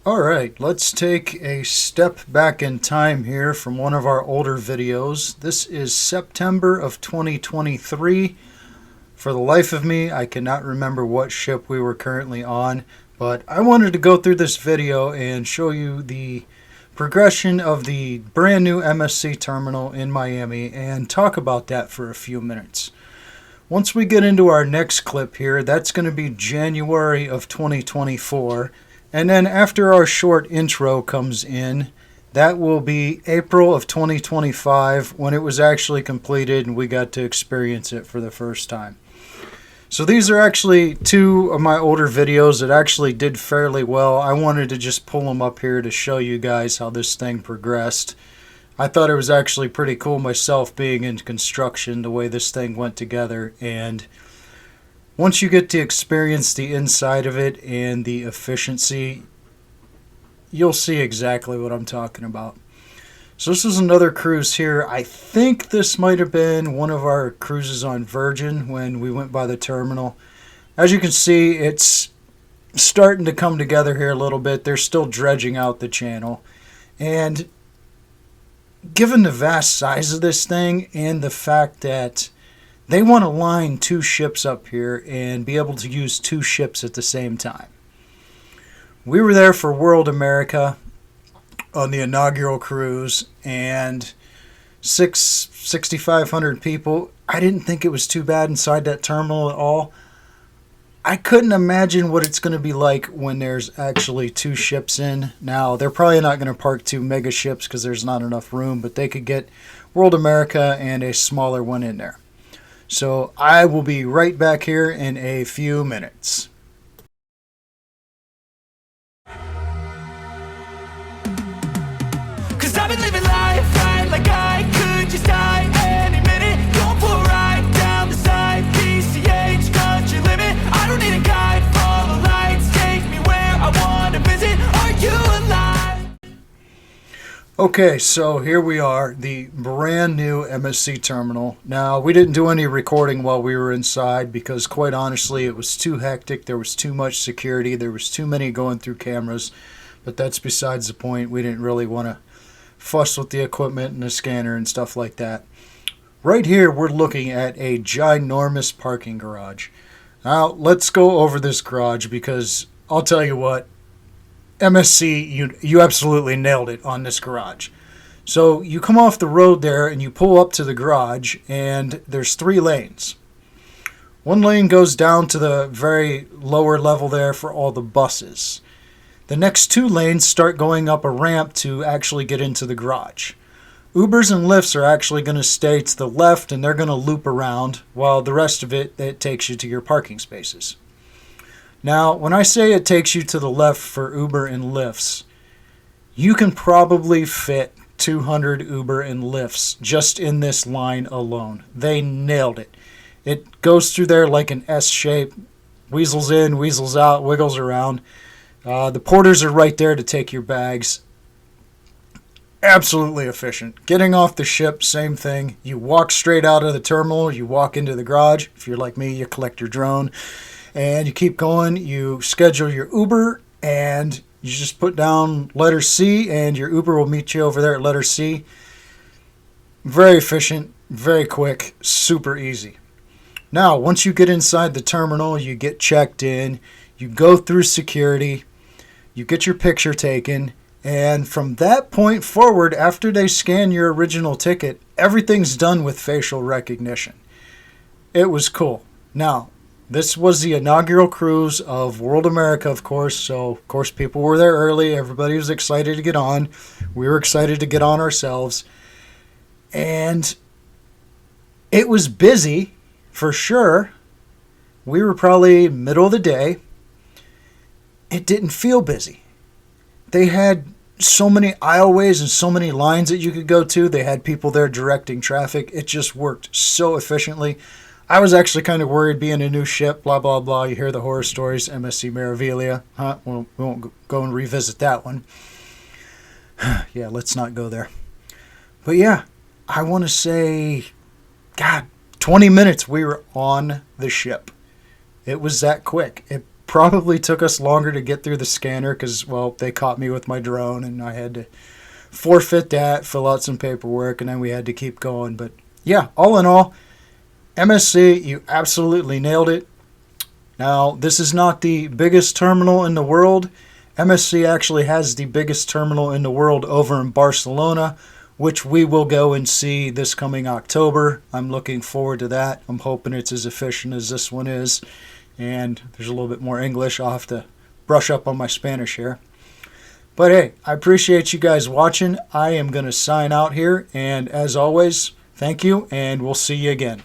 Alright, let's take a step back in time here from one of our older videos. This is September of 2023. For the life of me, I cannot remember what ship we were currently on, but I wanted to go through this video and show you the progression of the brand new MSC terminal in Miami and talk about that for a few minutes. Once we get into our next clip here, that's going to be January of 2024. And then after our short intro comes in, that will be April of 2025 when it was actually completed and we got to experience it for the first time. So these are actually two of my older videos that actually did fairly well. I wanted to just pull them up here to show you guys how this thing progressed. I thought it was actually pretty cool myself being in construction, the way this thing went together, and once you get to experience the inside of it and the efficiency, you'll see exactly what I'm talking about. So this is another cruise here. I think this might have been one of our cruises on Virgin when we went by the terminal. As you can see, it's starting to come together here a little bit. They're still dredging out the channel. And given the vast size of this thing and the fact that they want to line two ships up here and be able to use two ships at the same time. We were there for World America on the inaugural cruise, and 6,500 people. I didn't think it was too bad inside that terminal at all. I couldn't imagine what it's going to be like when there's actually two ships in. Now, they're probably not going to park two mega ships because there's not enough room, but they could get World America and a smaller one in there. So I will be right back here in a few minutes. Cause I've been living life right like I could just die any minute. Going for a ride down the side, PCH, country limit. I don't need a guide, follow lights, take me where I want to visit. Are you alive? Okay, so here we are, the brand new MSC terminal. Now, we didn't do any recording while we were inside because, quite honestly, it was too hectic. There was too much security. There was too many going through cameras. But that's besides the point. We didn't really want to fuss with the equipment and the scanner and stuff like that. Right here, we're looking at a ginormous parking garage. Now, let's go over this garage because I'll tell you what, MSC, you absolutely nailed it on this garage. So you come off the road there and you pull up to the garage, and there's 3 lanes. One lane goes down to the very lower level there for all the buses. The next 2 lanes start going up a ramp to actually get into the garage. Ubers and Lyfts are actually going to stay to the left, and they're going to loop around, while the rest of it takes you to your parking spaces. Now, when I say it takes you to the left for Uber and Lyfts, you can probably fit 200 Uber and Lyfts just in this line alone. They nailed it. It goes through there like an S shape, weasels in, weasels out, wiggles around. The porters are right there to take your bags. Absolutely efficient. Getting off the ship, same thing. You walk straight out of the terminal, you walk into the garage. If you're like me, you collect your drone. And you keep going, you schedule your Uber, and you just put down letter C, and your Uber will meet you over there at letter C. Very efficient, very quick, super easy. Now, once you get inside the terminal, you get checked in, you go through security, you get your picture taken, and from that point forward, after they scan your original ticket, everything's done with facial recognition. It was cool. Now, this was the inaugural cruise of World America, of course, so of course people were there early. Everybody was excited to get on. We were excited to get on ourselves. And it was busy, for sure. We were probably middle of the day. It didn't feel busy. They had so many aisleways and so many lines that you could go to. They had people there directing traffic. It just worked so efficiently. I was actually kind of worried being a new ship, blah, blah, blah. You hear the horror stories, MSC Meraviglia. Well, we won't go and revisit that one. Yeah, let's not go there. But yeah, I want to say, God, 20 minutes we were on the ship. It was that quick. probably took us longer to get through the scanner because, well, they caught me with my drone and I had to forfeit that, fill out some paperwork, and then we had to keep going. But yeah, all in all, MSC, you absolutely nailed it. Now, this is not the biggest terminal in the world. MSC actually has the biggest terminal in the world over in Barcelona, which we will go and see this coming October. I'm looking forward to that. I'm hoping it's as efficient as this one is. And there's a little bit more English. I'll have to brush up on my Spanish here. But hey, I appreciate you guys watching. I am going to sign out here. And as always, thank you, and we'll see you again.